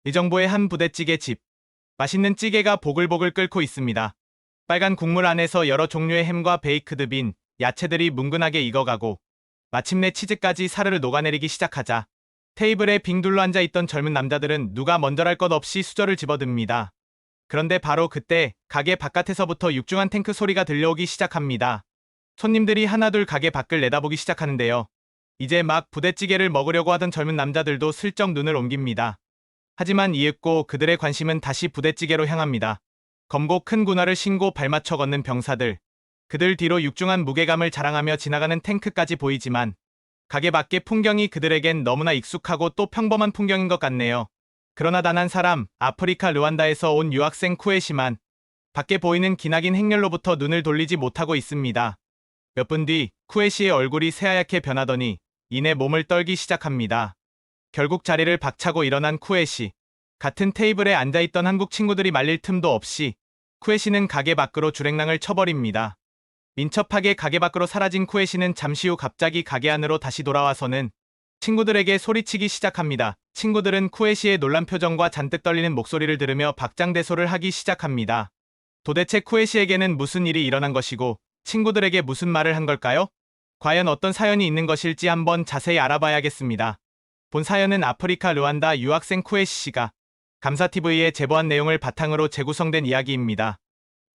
의정부의 한 부대찌개 집. 맛있는 찌개가 보글보글 끓고 있습니다. 빨간 국물 안에서 여러 종류의 햄과 베이크드 빈, 야채들이 뭉근하게 익어가고 마침내 치즈까지 사르르 녹아내리기 시작하자 테이블에 빙 둘러 앉아있던 젊은 남자들은 누가 먼저랄 것 없이 수저를 집어듭니다. 그런데 바로 그때 가게 바깥에서부터 육중한 탱크 소리가 들려오기 시작합니다. 손님들이 하나둘 가게 밖을 내다보기 시작하는데요. 이제 막 부대찌개를 먹으려고 하던 젊은 남자들도 슬쩍 눈을 옮깁니다. 하지만 이윽고 그들의 관심은 다시 부대찌개로 향합니다. 검고 큰 군화를 신고 발맞춰 걷는 병사들. 그들 뒤로 육중한 무게감을 자랑하며 지나가는 탱크까지 보이지만 가게 밖의 풍경이 그들에겐 너무나 익숙하고 또 평범한 풍경인 것 같네요. 그러나 단 한 사람, 아프리카 르완다에서 온 유학생 쿠에시만 밖에 보이는 기나긴 행렬로부터 눈을 돌리지 못하고 있습니다. 몇 분 뒤 쿠에시의 얼굴이 새하얗게 변하더니 이내 몸을 떨기 시작합니다. 결국 자리를 박차고 일어난 쿠에시. 같은 테이블에 앉아있던 한국 친구들이 말릴 틈도 없이 쿠에시는 가게 밖으로 주랭랑을 쳐버립니다. 민첩하게 가게 밖으로 사라진 쿠에시는 잠시 후 갑자기 가게 안으로 다시 돌아와서는 친구들에게 소리치기 시작합니다. 친구들은 쿠에시의 놀란 표정과 잔뜩 떨리는 목소리를 들으며 박장대소를 하기 시작합니다. 도대체 쿠에시에게는 무슨 일이 일어난 것이고 친구들에게 무슨 말을 한 걸까요? 과연 어떤 사연이 있는 것일지 한번 자세히 알아봐야겠습니다. 본 사연은 아프리카 르완다 유학생 쿠에시 씨가 감사TV에 제보한 내용을 바탕으로 재구성된 이야기입니다.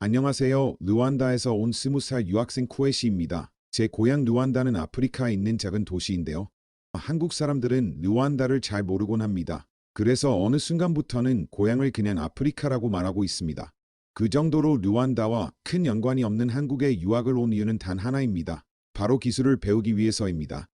안녕하세요. 르완다에서 온 20살 유학생 쿠에시입니다. 제 고향 르완다는 아프리카에 있는 작은 도시인데요. 한국 사람들은 르완다를 잘 모르곤 합니다. 그래서 어느 순간부터는 고향을 그냥 아프리카라고 말하고 있습니다. 그 정도로 르완다와 큰 연관이 없는 한국에 유학을 온 이유는 단 하나입니다. 바로 기술을 배우기 위해서입니다.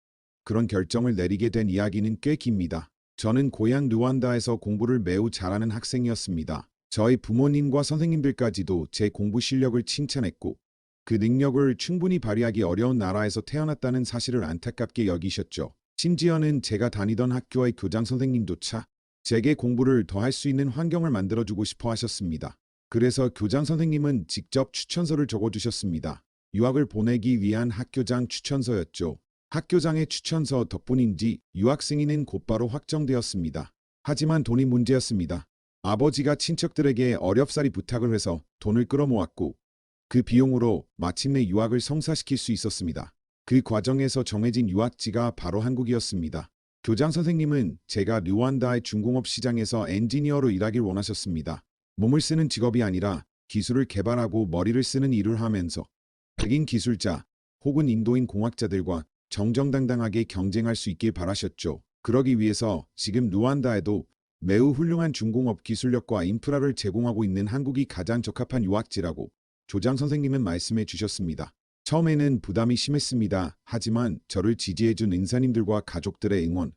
그런 결정을 내리게 된 이야기는 꽤 깁니다. 저는 고향 르완다에서 공부를 매우 잘하는 학생이었습니다. 저희 부모님과 선생님들까지도 제 공부 실력을 칭찬했고 그 능력을 충분히 발휘하기 어려운 나라에서 태어났다는 사실을 안타깝게 여기셨죠. 심지어는 제가 다니던 학교의 교장 선생님조차 제게 공부를 더 할 수 있는 환경을 만들어주고 싶어 하셨습니다. 그래서 교장 선생님은 직접 추천서를 적어주셨습니다. 유학을 보내기 위한 학교장 추천서였죠. 학교장의 추천서 덕분인지 유학생인은 곧바로 확정되었습니다. 하지만 돈이 문제였습니다. 아버지가 친척들에게 어렵사리 부탁을 해서 돈을 끌어모았고 그 비용으로 마침내 유학을 성사시킬 수 있었습니다. 그 과정에서 정해진 유학지가 바로 한국이었습니다. 교장 선생님은 제가 르완다의 중공업 시장에서 엔지니어로 일하길 원하셨습니다. 몸을 쓰는 직업이 아니라 기술을 개발하고 머리를 쓰는 일을 하면서 백인 기술자 혹은 인도인 공학자들과 정정당당하게 경쟁할 수 있길 바라셨죠. 그러기 위해서 지금 르완다에도 매우 훌륭한 중공업 기술력과 인프라를 제공하고 있는 한국이 가장 적합한 유학지라고 조장 선생님은 말씀해 주셨습니다. 처음에는 부담이 심했습니다. 하지만 저를 지지해준 은사님들과 가족들의 응원,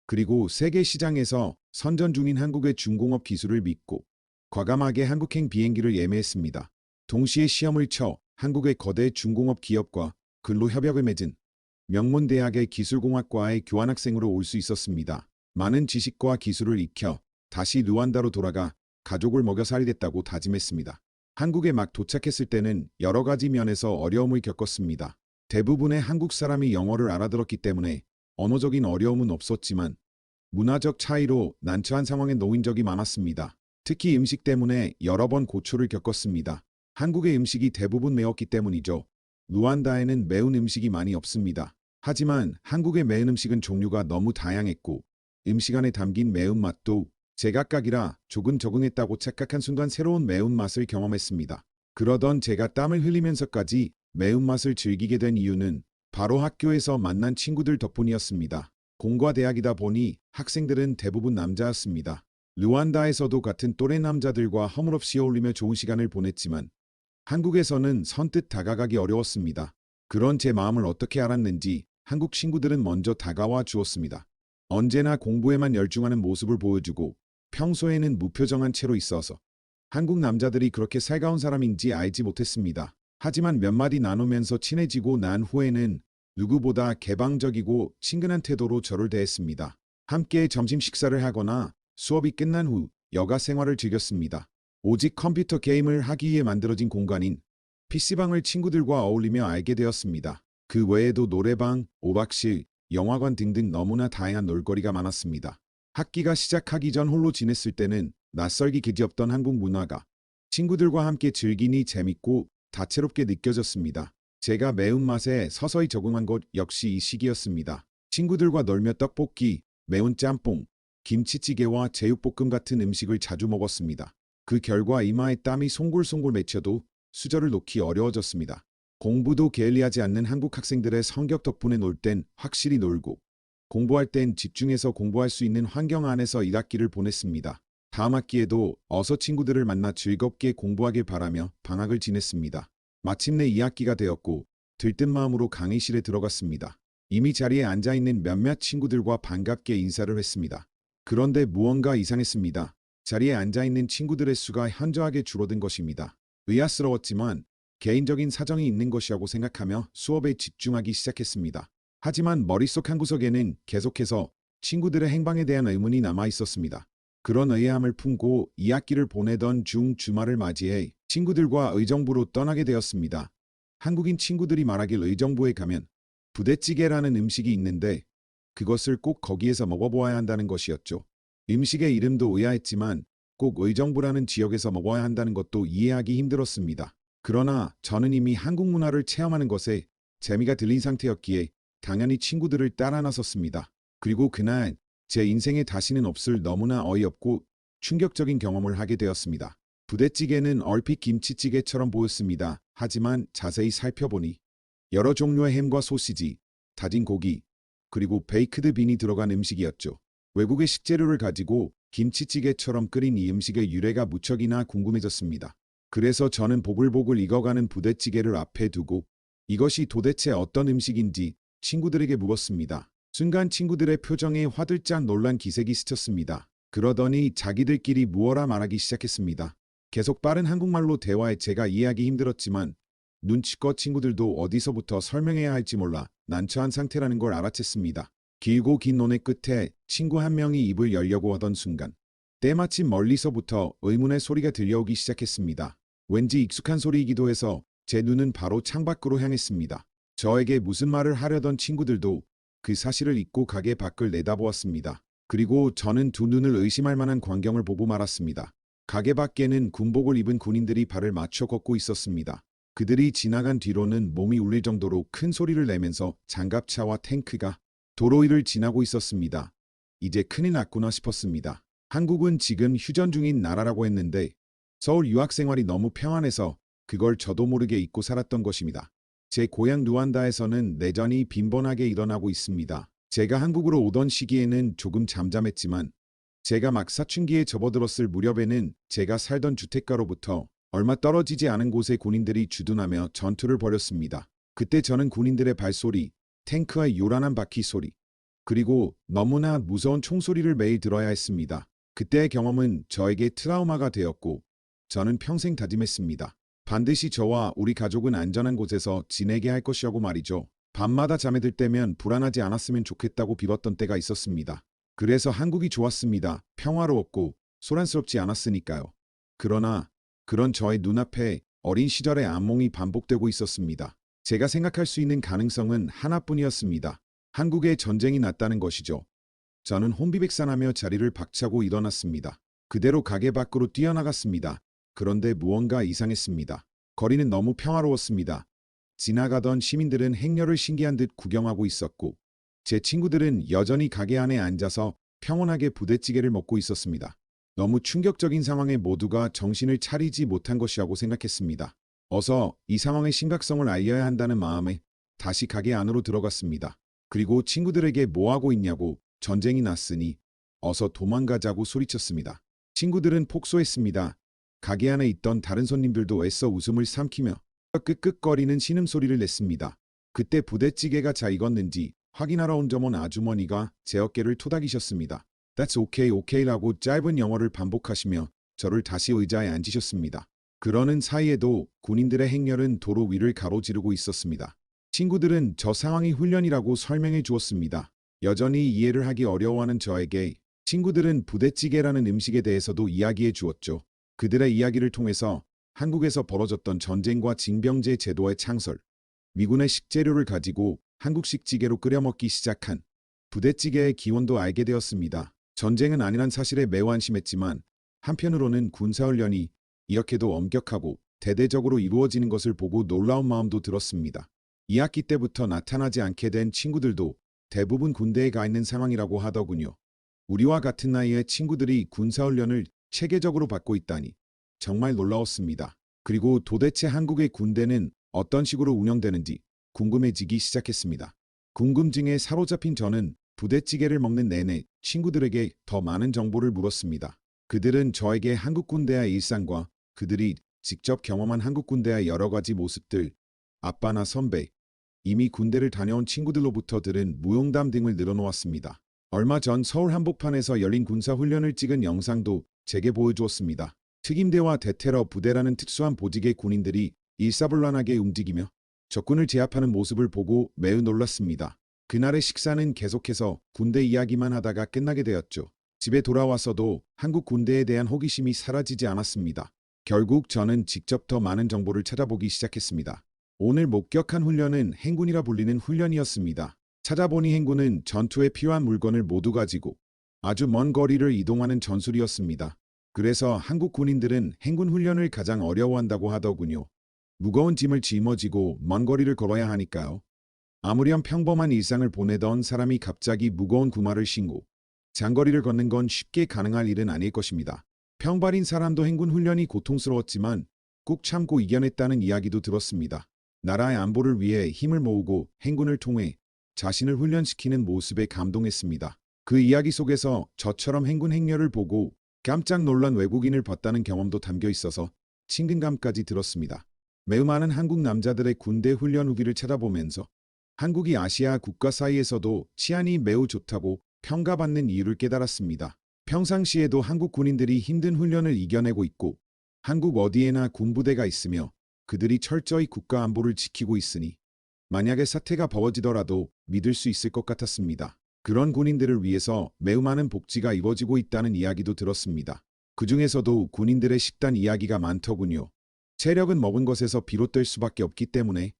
그리고 세계 시장에서 선전 중인 한국의 중공업 기술을 믿고 과감하게 한국행 비행기를 예매했습니다. 동시에 시험을 쳐 한국의 거대 중공업 기업과 근로협약을 맺은 명문대학의 기술공학과의 교환학생으로 올 수 있었습니다. 많은 지식과 기술을 익혀 다시 르완다로 돌아가 가족을 먹여 살리겠다고 다짐했습니다. 한국에 막 도착했을 때는 여러 가지 면에서 어려움을 겪었습니다. 대부분의 한국 사람이 영어를 알아들었기 때문에 언어적인 어려움은 없었지만 문화적 차이로 난처한 상황에 놓인 적이 많았습니다. 특히 음식 때문에 여러 번 고초를 겪었습니다. 한국의 음식이 대부분 매웠기 때문이죠. 르완다에는 매운 음식이 많이 없습니다. 하지만 한국의 매운 음식은 종류가 너무 다양했고 음식 안에 담긴 매운맛도 제각각이라 조금 적응했다고 착각한 순간 새로운 매운맛을 경험했습니다. 그러던 제가 땀을 흘리면서까지 매운맛을 즐기게 된 이유는 바로 학교에서 만난 친구들 덕분이었습니다. 공과 대학이다 보니 학생들은 대부분 남자였습니다. 르완다에서도 같은 또래 남자들과 허물없이 어울리며 좋은 시간을 보냈지만 한국에서는 선뜻 다가가기 어려웠습니다. 그런 제 마음을 어떻게 알았는지 한국 친구들은 먼저 다가와 주었습니다. 언제나 공부에만 열중하는 모습을 보여주고 평소에는 무표정한 채로 있어서 한국 남자들이 그렇게 살가운 사람인지 알지 못했습니다. 하지만 몇 마디 나누면서 친해지고 난 후에는 누구보다 개방적이고 친근한 태도로 저를 대했습니다. 함께 점심 식사를 하거나 수업이 끝난 후 여가 생활을 즐겼습니다. 오직 컴퓨터 게임을 하기 위해 만들어진 공간인 PC방을 친구들과 어울리며 알게 되었습니다. 그 외에도 노래방, 오락실, 영화관 등등 너무나 다양한 놀거리가 많았습니다. 학기가 시작하기 전 홀로 지냈을 때는 낯설기 그지없던 한국 문화가 친구들과 함께 즐기니 재밌고 다채롭게 느껴졌습니다. 제가 매운맛에 서서히 적응한 것 역시 이 시기였습니다. 친구들과 놀며 떡볶이, 매운 짬뽕, 김치찌개와 제육볶음 같은 음식을 자주 먹었습니다. 그 결과 이마에 땀이 송골송골 맺혀도 수저를 놓기 어려워졌습니다. 공부도 게을리하지 않는 한국 학생들의 성격 덕분에 놀 땐 확실히 놀고 공부할 땐 집중해서 공부할 수 있는 환경 안에서 1학기를 보냈습니다. 다음 학기에도 어서 친구들을 만나 즐겁게 공부하길 바라며 방학을 지냈습니다. 마침내 2학기가 되었고 들뜬 마음으로 강의실에 들어갔습니다. 이미 자리에 앉아있는 몇몇 친구들과 반갑게 인사를 했습니다. 그런데 무언가 이상했습니다. 자리에 앉아있는 친구들의 수가 현저하게 줄어든 것입니다. 의아스러웠지만 개인적인 사정이 있는 것이라고 생각하며 수업에 집중하기 시작했습니다. 하지만 머릿속 한구석에는 계속해서 친구들의 행방에 대한 의문이 남아 있었습니다. 그런 의아함을 품고 2학기를 보내던 중 주말을 맞이해 친구들과 의정부로 떠나게 되었습니다. 한국인 친구들이 말하길 의정부에 가면 부대찌개라는 음식이 있는데 그것을 꼭 거기에서 먹어보아야 한다는 것이었죠. 음식의 이름도 의아했지만 꼭 의정부라는 지역에서 먹어야 한다는 것도 이해하기 힘들었습니다. 그러나 저는 이미 한국 문화를 체험하는 것에 재미가 들린 상태였기에 당연히 친구들을 따라 나섰습니다. 그리고 그날 제 인생에 다시는 없을 너무나 어이없고 충격적인 경험을 하게 되었습니다. 부대찌개는 얼핏 김치찌개처럼 보였습니다. 하지만 자세히 살펴보니 여러 종류의 햄과 소시지, 다진 고기, 그리고 베이크드 빈이 들어간 음식이었죠. 외국의 식재료를 가지고 김치찌개처럼 끓인 이 음식의 유래가 무척이나 궁금해졌습니다. 그래서 저는 보글보글 익어가는 부대찌개를 앞에 두고 이것이 도대체 어떤 음식인지 친구들에게 물었습니다. 순간 친구들의 표정에 화들짝 놀란 기색이 스쳤습니다. 그러더니 자기들끼리 무어라 말하기 시작했습니다. 계속 빠른 한국말로 대화해 제가 이해하기 힘들었지만 눈치껏 친구들도 어디서부터 설명해야 할지 몰라 난처한 상태라는 걸 알아챘습니다. 길고 긴 논의 끝에 친구 한 명이 입을 열려고 하던 순간 때마침 멀리서부터 의문의 소리가 들려오기 시작했습니다. 왠지 익숙한 소리이기도 해서 제 눈은 바로 창밖으로 향했습니다. 저에게 무슨 말을 하려던 친구들도 그 사실을 잊고 가게 밖을 내다보았습니다. 그리고 저는 두 눈을 의심할 만한 광경을 보고 말았습니다. 가게 밖에는 군복을 입은 군인들이 발을 맞춰 걷고 있었습니다. 그들이 지나간 뒤로는 몸이 울릴 정도로 큰 소리를 내면서 장갑차와 탱크가 도로 위를 지나고 있었습니다. 이제 큰일 났구나 싶었습니다. 한국은 지금 휴전 중인 나라라고 했는데 서울 유학 생활이 너무 평안해서 그걸 저도 모르게 잊고 살았던 것입니다. 제 고향 루안다에서는 내전이 빈번하게 일어나고 있습니다. 제가 한국으로 오던 시기에는 조금 잠잠했지만 제가 막 사춘기에 접어들었을 무렵에는 제가 살던 주택가로부터 얼마 떨어지지 않은 곳에 군인들이 주둔하며 전투를 벌였습니다. 그때 저는 군인들의 발소리, 탱크의 요란한 바퀴 소리, 그리고 너무나 무서운 총소리를 매일 들어야 했습니다. 그때의 경험은 저에게 트라우마가 되었고 저는 평생 다짐했습니다. 반드시 저와 우리 가족은 안전한 곳에서 지내게 할 것이라고 말이죠. 밤마다 잠에 들 때면 불안하지 않았으면 좋겠다고 빌었던 때가 있었습니다. 그래서 한국이 좋았습니다. 평화로웠고 소란스럽지 않았으니까요. 그러나 그런 저의 눈앞에 어린 시절의 악몽이 반복되고 있었습니다. 제가 생각할 수 있는 가능성은 하나뿐이었습니다. 한국에 전쟁이 났다는 것이죠. 저는 혼비백산하며 자리를 박차고 일어났습니다. 그대로 가게 밖으로 뛰어나갔습니다. 그런데 무언가 이상했습니다. 거리는 너무 평화로웠습니다. 지나가던 시민들은 행렬을 신기한 듯 구경하고 있었고 제 친구들은 여전히 가게 안에 앉아서 평온하게 부대찌개를 먹고 있었습니다. 너무 충격적인 상황에 모두가 정신을 차리지 못한 것이라고 생각했습니다. 어서 이 상황의 심각성을 알려야 한다는 마음에 다시 가게 안으로 들어갔습니다. 그리고 친구들에게 뭐하고 있냐고 전쟁이 났으니 어서 도망가자고 소리쳤습니다. 친구들은 폭소했습니다. 가게 안에 있던 다른 손님들도 애써 웃음을 삼키며 끄끄거리는 신음소리를 냈습니다. 그때 부대찌개가 잘 익었는지 확인하러 온 점원 아주머니가 제 어깨를 토닥이셨습니다. That's okay, okay라고 짧은 영어를 반복하시며 저를 다시 의자에 앉으셨습니다. 그러는 사이에도 군인들의 행렬은 도로 위를 가로지르고 있었습니다. 친구들은 저 상황이 훈련이라고 설명해 주었습니다. 여전히 이해를 하기 어려워하는 저에게 친구들은 부대찌개라는 음식에 대해서도 이야기해 주었죠. 그들의 이야기를 통해서 한국에서 벌어졌던 전쟁과 징병제 제도의 창설, 미군의 식재료를 가지고 한국식 찌개로 끓여 먹기 시작한 부대찌개의 기원도 알게 되었습니다. 전쟁은 아니란 사실에 매우 안심했지만 한편으로는 군사훈련이 이렇게도 엄격하고 대대적으로 이루어지는 것을 보고 놀라운 마음도 들었습니다. 2학기 때부터 나타나지 않게 된 친구들도 대부분 군대에 가 있는 상황이라고 하더군요. 우리와 같은 나이의 친구들이 군사훈련을 체계적으로 받고 있다니 정말 놀라웠습니다. 그리고 도대체 한국의 군대는 어떤 식으로 운영되는지 궁금해지기 시작했습니다. 궁금증에 사로잡힌 저는 부대찌개를 먹는 내내 친구들에게 더 많은 정보를 물었습니다. 그들은 저에게 한국 군대의 일상과 그들이 직접 경험한 한국 군대의 여러 가지 모습들, 아빠나 선배, 이미 군대를 다녀온 친구들로부터 들은 무용담 등을 늘어놓았습니다. 얼마 전 서울 한복판에서 열린 군사훈련을 찍은 영상도 제게 보여주었습니다. 특임대와 대테러 부대라는 특수한 보직의 군인들이 일사불란하게 움직이며 적군을 제압하는 모습을 보고 매우 놀랐습니다. 그날의 식사는 계속해서 군대 이야기만 하다가 끝나게 되었죠. 집에 돌아와서도 한국 군대에 대한 호기심이 사라지지 않았습니다. 결국 저는 직접 더 많은 정보를 찾아보기 시작했습니다. 오늘 목격한 훈련은 행군이라 불리는 훈련이었습니다. 찾아보니 행군은 전투에 필요한 물건을 모두 가지고 아주 먼 거리를 이동하는 전술이었습니다. 그래서 한국 군인들은 행군 훈련을 가장 어려워한다고 하더군요. 무거운 짐을 짊어지고 먼 거리를 걸어야 하니까요. 아무렴 평범한 일상을 보내던 사람이 갑자기 무거운 구마를 신고 장거리를 걷는 건 쉽게 가능할 일은 아닐 것입니다. 평발인 사람도 행군 훈련이 고통스러웠지만 꾹 참고 이겨냈다는 이야기도 들었습니다. 나라의 안보를 위해 힘을 모으고 행군을 통해 자신을 훈련시키는 모습에 감동했습니다. 그 이야기 속에서 저처럼 행군 행렬을 보고 깜짝 놀란 외국인을 봤다는 경험도 담겨 있어서 친근감까지 들었습니다. 매우 많은 한국 남자들의 군대 훈련 후기를 찾아보면서 한국이 아시아 국가 사이에서도 치안이 매우 좋다고 평가받는 이유를 깨달았습니다. 평상시에도 한국 군인들이 힘든 훈련을 이겨내고 있고 한국 어디에나 군부대가 있으며 그들이 철저히 국가 안보를 지키고 있으니 만약에 사태가 벌어지더라도 믿을 수 있을 것 같았습니다. 그런 군인들을 위해서 매우 많은 복지가 이루어지고 있다는 이야기도 들었습니다. 그 중에서도 군인들의 식단 이야기가 많더군요. 체력은 먹은 것에서 비롯될 수밖에 없기 때문에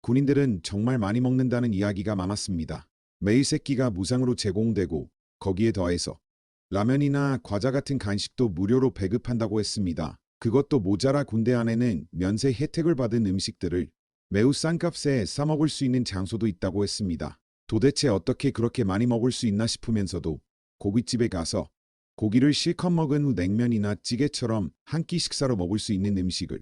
군인들은 정말 많이 먹는다는 이야기가 많았습니다. 매일 세 끼가 무상으로 제공되고 거기에 더해서 라면이나 과자 같은 간식도 무료로 배급한다고 했습니다. 그것도 모자라 군대 안에는 면세 혜택을 받은 음식들을 매우 싼 값에 사 먹을 수 있는 장소도 있다고 했습니다. 도대체 어떻게 그렇게 많이 먹을 수 있나 싶으면서도 고깃집에 가서 고기를 실컷 먹은 후 냉면이나 찌개처럼 한 끼 식사로 먹을 수 있는 음식을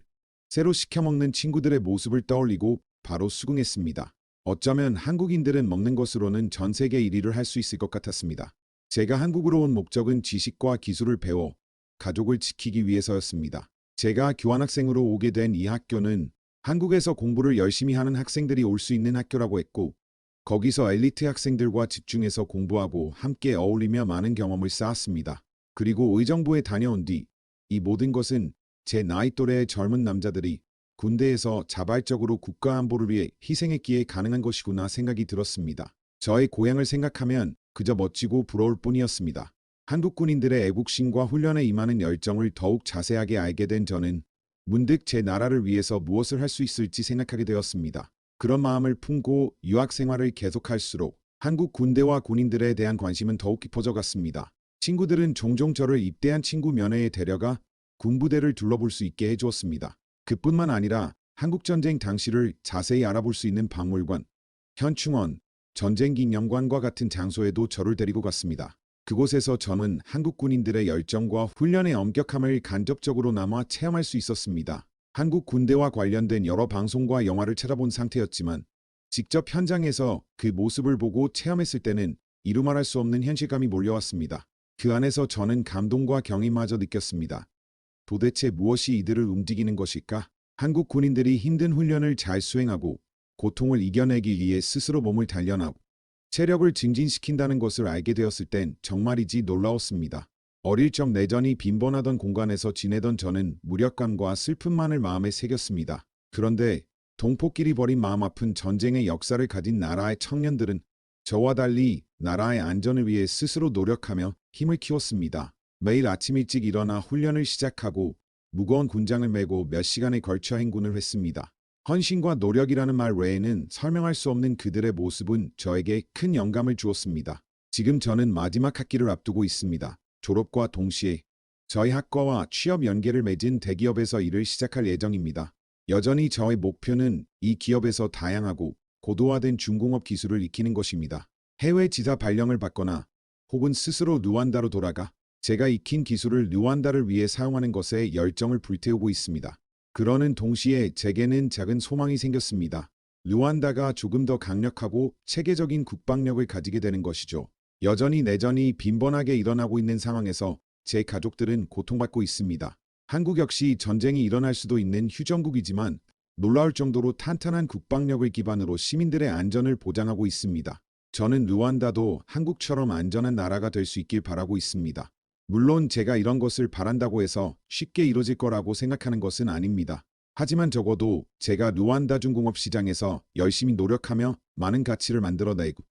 새로 시켜 먹는 친구들의 모습을 떠올리고 바로 수긍했습니다. 어쩌면 한국인들은 먹는 것으로는 전 세계 1위를 할 수 있을 것 같았습니다. 제가 한국으로 온 목적은 지식과 기술을 배워 가족을 지키기 위해서였습니다. 제가 교환학생으로 오게 된 이 학교는 한국에서 공부를 열심히 하는 학생들이 올 수 있는 학교라고 했고 거기서 엘리트 학생들과 집중해서 공부하고 함께 어울리며 많은 경험을 쌓았습니다. 그리고 의정부에 다녀온 뒤 이 모든 것은 제 나이 또래의 젊은 남자들이 군대에서 자발적으로 국가 안보를 위해 희생했기에 가능한 것이구나 생각이 들었습니다. 저의 고향을 생각하면 그저 멋지고 부러울 뿐이었습니다. 한국 군인들의 애국심과 훈련에 임하는 열정을 더욱 자세하게 알게 된 저는 문득 제 나라를 위해서 무엇을 할 수 있을지 생각하게 되었습니다. 그런 마음을 품고 유학 생활을 계속할수록 한국 군대와 군인들에 대한 관심은 더욱 깊어져 갔습니다. 친구들은 종종 저를 입대한 친구 면회에 데려가 군부대를 둘러볼 수 있게 해주었습니다. 그뿐만 아니라 한국전쟁 당시를 자세히 알아볼 수 있는 박물관, 현충원, 전쟁기념관과 같은 장소에도 저를 데리고 갔습니다. 그곳에서 저는 한국 군인들의 열정과 훈련의 엄격함을 간접적으로나마 체험할 수 있었습니다. 한국 군대와 관련된 여러 방송과 영화를 찾아본 상태였지만 직접 현장에서 그 모습을 보고 체험했을 때는 이루 말할 수 없는 현실감이 몰려왔습니다. 그 안에서 저는 감동과 경의마저 느꼈습니다. 도대체 무엇이 이들을 움직이는 것일까? 한국 군인들이 힘든 훈련을 잘 수행하고 고통을 이겨내기 위해 스스로 몸을 단련하고 체력을 증진시킨다는 것을 알게 되었을 땐 정말이지 놀라웠습니다. 어릴 적 내전이 빈번하던 공간에서 지내던 저는 무력감과 슬픔만을 마음에 새겼습니다. 그런데 동포끼리 벌인 마음 아픈 전쟁의 역사를 가진 나라의 청년들은 저와 달리 나라의 안전을 위해 스스로 노력하며 힘을 키웠습니다. 매일 아침 일찍 일어나 훈련을 시작하고 무거운 군장을 메고 몇 시간에 걸쳐 행군을 했습니다. 헌신과 노력이라는 말 외에는 설명할 수 없는 그들의 모습은 저에게 큰 영감을 주었습니다. 지금 저는 마지막 학기를 앞두고 있습니다. 졸업과 동시에 저희 학과와 취업 연계를 맺은 대기업에서 일을 시작할 예정입니다. 여전히 저의 목표는 이 기업에서 다양하고 고도화된 중공업 기술을 익히는 것입니다. 해외 지사 발령을 받거나 혹은 스스로 루안다로 돌아가 제가 익힌 기술을 루안다를 위해 사용하는 것에 열정을 불태우고 있습니다. 그러는 동시에 제게는 작은 소망이 생겼습니다. 루안다가 조금 더 강력하고 체계적인 국방력을 가지게 되는 것이죠. 여전히 내전이 빈번하게 일어나고 있는 상황에서 제 가족들은 고통받고 있습니다. 한국 역시 전쟁이 일어날 수도 있는 휴전국이지만 놀라울 정도로 탄탄한 국방력을 기반으로 시민들의 안전을 보장하고 있습니다. 저는 루안다도 한국처럼 안전한 나라가 될 수 있길 바라고 있습니다. 물론 제가 이런 것을 바란다고 해서 쉽게 이루어질 거라고 생각하는 것은 아닙니다. 하지만 적어도 제가 루안다 중공업 시장에서 열심히 노력하며 많은 가치를 만들어내고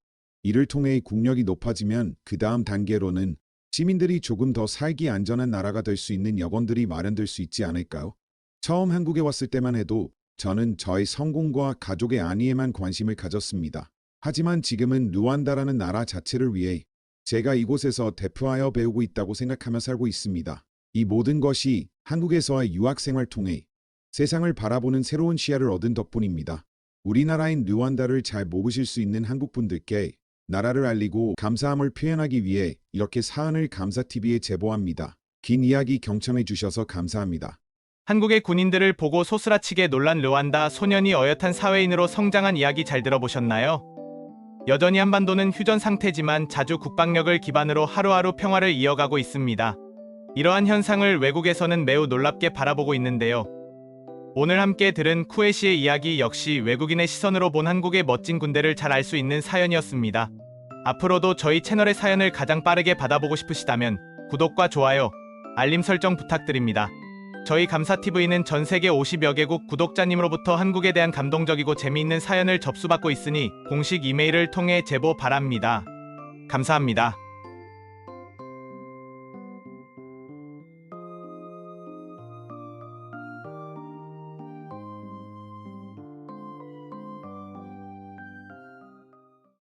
이를 통해 국력이 높아지면 그 다음 단계로는 시민들이 조금 더 살기 안전한 나라가 될 수 있는 여건들이 마련될 수 있지 않을까요? 처음 한국에 왔을 때만 해도 저는 저의 성공과 가족의 안위에만 관심을 가졌습니다. 하지만 지금은 루안다라는 나라 자체를 위해 제가 이곳에서 대표하여 배우고 있다고 생각하며 살고 있습니다. 이 모든 것이 한국에서의 유학생활 통해 세상을 바라보는 새로운 시야를 얻은 덕분입니다. 우리나라인 루안다를 잘 모르실 수 있는 한국분들께 나라를 알리고 감사함을 표현하기 위해 이렇게 사안을 감사TV에 제보합니다. 긴 이야기 경청해 주셔서 감사합니다. 한국의 군인들을 보고 소스라치게 놀란 루안다 소년이 어엿한 사회인으로 성장한 이야기 잘 들어보셨나요? 여전히 한반도는 휴전 상태지만 자주 국방력을 기반으로 하루하루 평화를 이어가고 있습니다. 이러한 현상을 외국에서는 매우 놀랍게 바라보고 있는데요. 오늘 함께 들은 쿠웨시의 이야기 역시 외국인의 시선으로 본 한국의 멋진 군대를 잘 알 수 있는 사연이었습니다. 앞으로도 저희 채널의 사연을 가장 빠르게 받아보고 싶으시다면 구독과 좋아요, 알림 설정 부탁드립니다. 저희 감사TV는 전 세계 50여 개국 구독자님으로부터 한국에 대한 감동적이고 재미있는 사연을 접수받고 있으니 공식 이메일을 통해 제보 바랍니다. 감사합니다.